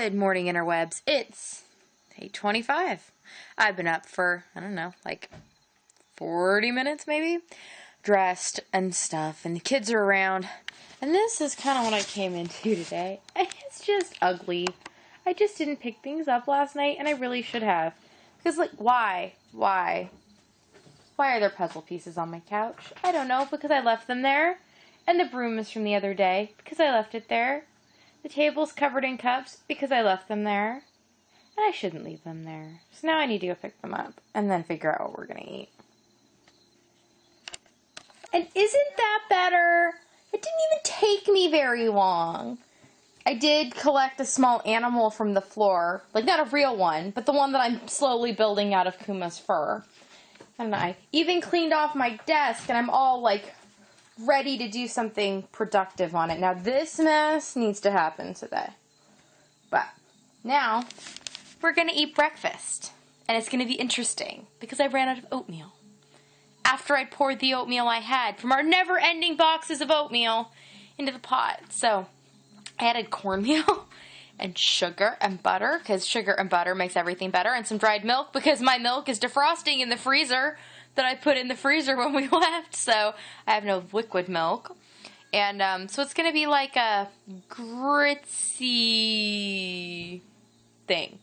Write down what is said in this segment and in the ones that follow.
Good morning, interwebs. It's 8:25. I've been up for, I don't know, like 40 minutes maybe, dressed and stuff, and the kids are around, and this is kind of what I came into today. It's just ugly. I just didn't pick things up last night, and I really should have. Because, like, why? Why are there puzzle pieces on my couch? I don't know, because I left them there. And the broom is from the other day, because I left it there. The table's covered in cups, because I left them there. And I shouldn't leave them there. So now I need to go pick them up, and then figure out what we're going to eat. And isn't that better? It didn't even take me very long. I did collect a small animal from the floor. Like, not a real one, but the one that I'm slowly building out of Kuma's fur. And I even cleaned off my desk, and I'm all, like, ready to do something productive on it. Now, this mess needs to happen today. But now, we're going to eat breakfast. And it's going to be interesting, because I ran out of oatmeal. After I poured the oatmeal I had from our never-ending boxes of oatmeal into the pot. So, I added cornmeal and sugar and butter, because sugar and butter makes everything better, and some dried milk, because my milk is defrosting in the freezer that I put in the freezer when we left, so I have no liquid milk. And so it's going to be like a gritsy thing.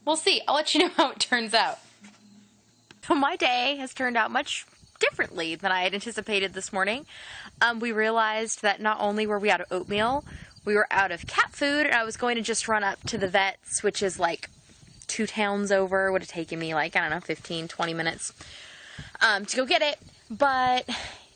We'll see. I'll let you know how it turns out. So my day has turned out much differently than I had anticipated this morning. We realized that not only were we out of oatmeal, we were out of cat food, and I was going to just run up to the vet's, which is like 2 towns over. It would have taken me like, I don't know, 15, 20 minutes to go get it. But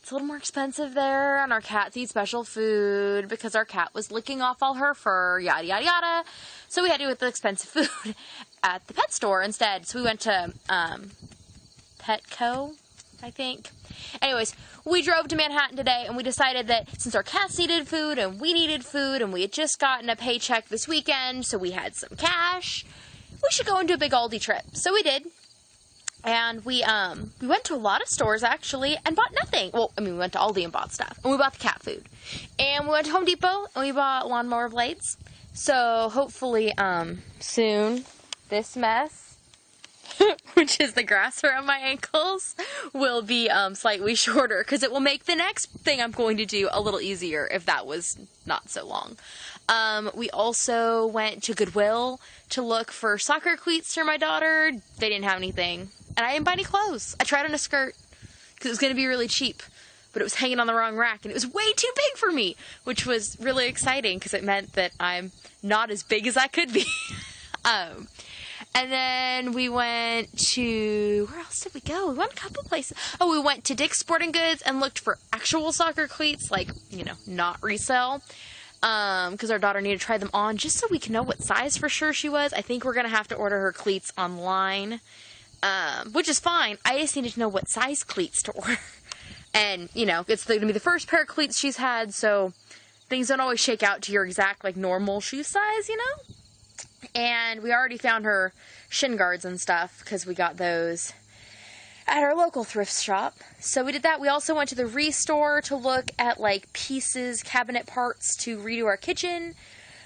it's a little more expensive there, and our cats eat special food because our cat was licking off all her fur, yada, yada, yada. So we had to do with the expensive food at the pet store instead. So we went to Petco, I think. Anyways, we drove to Manhattan today, and we decided that since our cats needed food, and we needed food, and we had just gotten a paycheck this weekend, so we had some cash, we should go and do a big Aldi trip. So we did. And we went to a lot of stores, actually, and bought nothing. Well, I mean, we went to Aldi and bought stuff. And we bought the cat food. And we went to Home Depot, and we bought lawnmower blades. So, hopefully, soon, this mess, which is the grass around my ankles, will be slightly shorter, because it will make the next thing I'm going to do a little easier if that was not so long. We also went to Goodwill to look for soccer cleats for my daughter. They didn't have anything. And I didn't buy any clothes. I tried on a skirt because it was going to be really cheap, but it was hanging on the wrong rack, and it was way too big for me, which was really exciting because it meant that I'm not as big as I could be. And then we went to, where else did we go? We went a couple places. Oh, we went to Dick's Sporting Goods and looked for actual soccer cleats, like, you know, not resale. Because our daughter needed to try them on just so we can know what size for sure she was. I think we're going to have to order her cleats online, which is fine. I just needed to know what size cleats to order. And, you know, it's going to be the first pair of cleats she's had, so things don't always shake out to your exact, like, normal shoe size, you know? And we already found her shin guards and stuff, because we got those at our local thrift shop. So we did that. We also went to the Restore to look at, like, pieces, cabinet parts to redo our kitchen.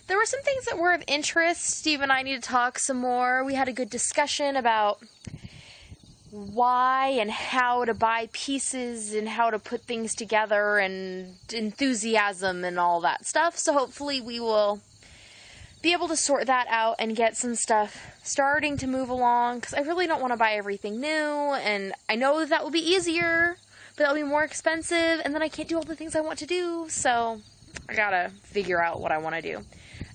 There were some things that were of interest. Steve and I need to talk some more. We had a good discussion about why and how to buy pieces and how to put things together and enthusiasm and all that stuff. So hopefully we will be able to sort that out and get some stuff starting to move along, because I really don't want to buy everything new, and I know that will be easier, but that'll be more expensive, and then I can't do all the things I want to do, so I gotta figure out what I want to do,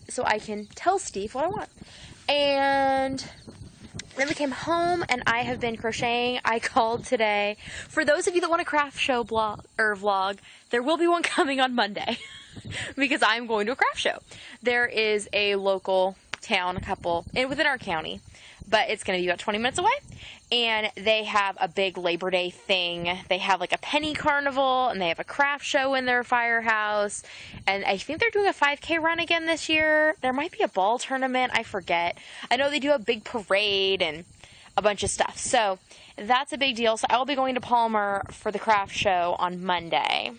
so I can tell Steve what I want. And then we came home, and I have been crocheting. I called today. For those of you that want a craft show vlog, there will be one coming on Monday. Because I'm going to a craft show. There is a local town, a couple, within our county, but it's going to be about 20 minutes away, and they have a big Labor Day thing. They have like a penny carnival, and they have a craft show in their firehouse, and I think they're doing a 5K run again this year. There might be a ball tournament, I forget. I know they do a big parade and a bunch of stuff, so that's a big deal. So I will be going to Palmer for the craft show on Monday.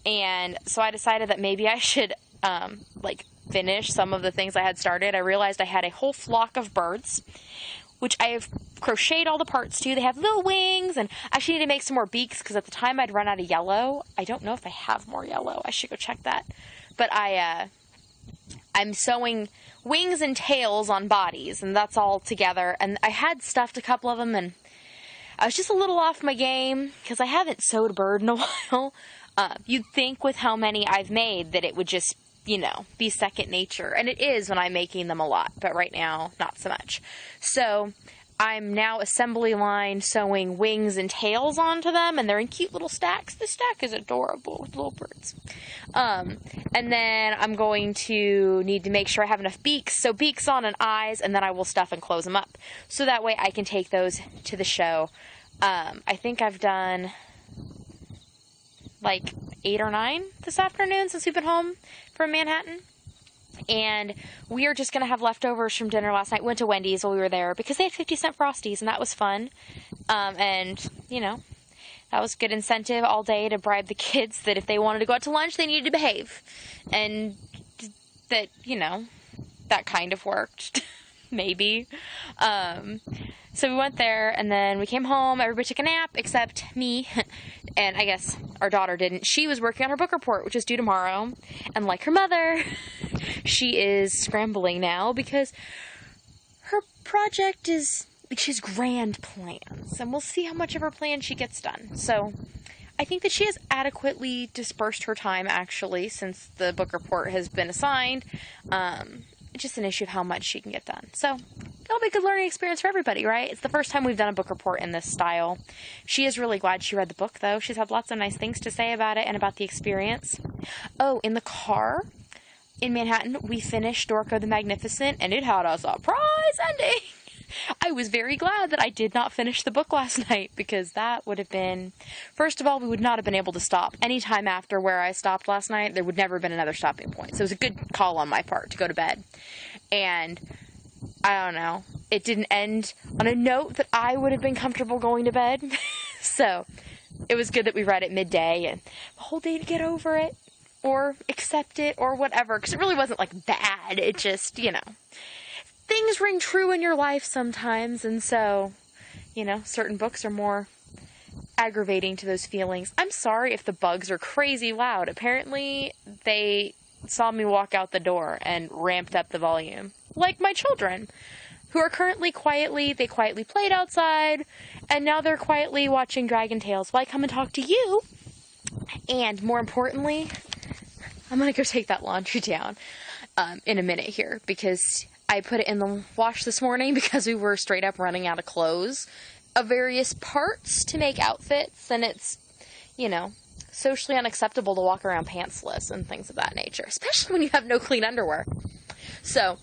And so I decided that maybe I should, like, finish some of the things I had started, I realized I had a whole flock of birds, which I have crocheted all the parts to. They have little wings, and I actually need to make some more beaks, because at the time I'd run out of yellow. I don't know if I have more yellow. I should go check that. But I'm sewing wings and tails on bodies, and that's all together. And I had stuffed a couple of them, and I was just a little off my game, because I haven't sewed a bird in a while. You'd think with how many I've made that it would just, you know, be second nature. And it is when I'm making them a lot, but right now, not so much. So I'm now assembly line sewing wings and tails onto them, and they're in cute little stacks. The stack is adorable with little birds. And then I'm going to need to make sure I have enough beaks. So beaks on and eyes, and then I will stuff and close them up. So that way I can take those to the show. I think I've done like 8 or 9 this afternoon since we've been home from Manhattan. And we are just going to have leftovers from dinner last night. Went to Wendy's while we were there because they had 50-cent Frosties, and that was fun. And, you know, that was good incentive all day to bribe the kids that if they wanted to go out to lunch, they needed to behave. And that, you know, that kind of worked. Maybe. So we went there, and then we came home. Everybody took a nap except me. And I guess our daughter didn't. She was working on her book report, which is due tomorrow. And like her mother, she is scrambling now because her project is, like, she has grand plans. And we'll see how much of her plan she gets done. So I think that she has adequately dispersed her time, actually, since the book report has been assigned. It's just an issue of how much she can get done. So it'll be a good learning experience for everybody, right? It's the first time we've done a book report in this style. She is really glad she read the book, though. She's had lots of nice things to say about it and about the experience. Oh, in the car in Manhattan, we finished Dorco the Magnificent, and it had a surprise ending. I was very glad that I did not finish the book last night, because that would have been... First of all, we would not have been able to stop any time after where I stopped last night. There would never have been another stopping point. So it was a good call on my part to go to bed. And I don't know. It didn't end on a note that I would have been comfortable going to bed. So it was good that we read it midday and the whole day to get over it or accept it or whatever. Because it really wasn't, like, bad. It just, you know... Things ring true in your life sometimes, and so, you know, certain books are more aggravating to those feelings. I'm sorry if the bugs are crazy loud. Apparently, they saw me walk out the door and ramped up the volume. Like my children, who are currently they quietly played outside, and now they're quietly watching Dragon Tales while I come and talk to you. And more importantly, I'm going to go take that laundry down in a minute here, because... I put it in the wash this morning because we were straight up running out of clothes of various parts to make outfits, and it's, you know, socially unacceptable to walk around pantsless and things of that nature, especially when you have no clean underwear. So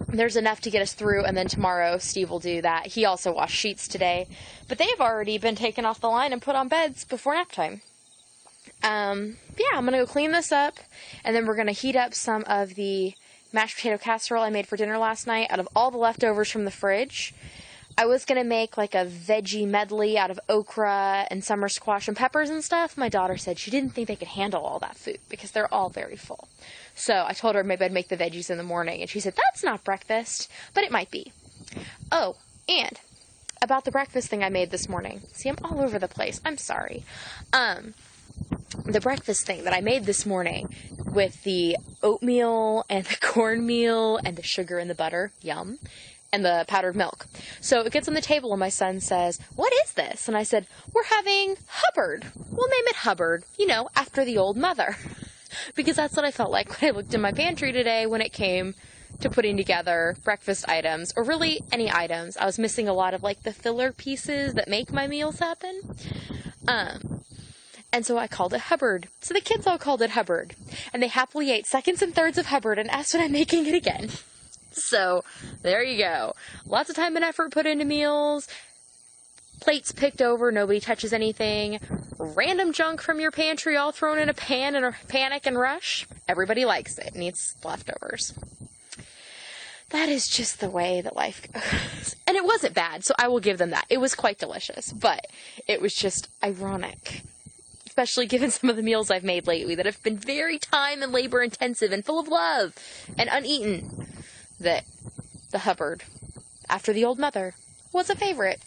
there's enough to get us through, and then tomorrow Steve will do that. He also washed sheets today, but they've already been taken off the line and put on beds before nap time. Yeah, I'm gonna go clean this up, and then we're gonna heat up some of the mashed potato casserole I made for dinner last night out of all the leftovers from the fridge. I was going to make like a veggie medley out of okra and summer squash and peppers and stuff. My daughter said she didn't think they could handle all that food because they're all very full. So I told her maybe I'd make the veggies in the morning, and she said, that's not breakfast, but it might be. Oh, and about the breakfast thing I made this morning. See, I'm all over the place. I'm sorry. The breakfast thing that I made this morning with the oatmeal and the cornmeal and the sugar and the butter, yum, and the powdered milk. So it gets on the table and my son says, what is this? And I said, we're having Hubbard. We'll name it Hubbard, you know, after the old mother. Because that's what I felt like when I looked in my pantry today when it came to putting together breakfast items, or really any items. I was missing a lot of like the filler pieces that make my meals happen. And so I called it Hubbard. So the kids all called it Hubbard. And they happily ate seconds and thirds of Hubbard and asked when I'm making it again. So there you go. Lots of time and effort put into meals. Plates picked over, nobody touches anything. Random junk from your pantry all thrown in a pan in a panic and rush. Everybody likes it and eats leftovers. That is just the way that life goes. And it wasn't bad, so I will give them that. It was quite delicious, but it was just ironic. especially given some of the meals I've made lately that have been very time and labor intensive and full of love and uneaten, that the Hubbard, after the old mother, was a favorite.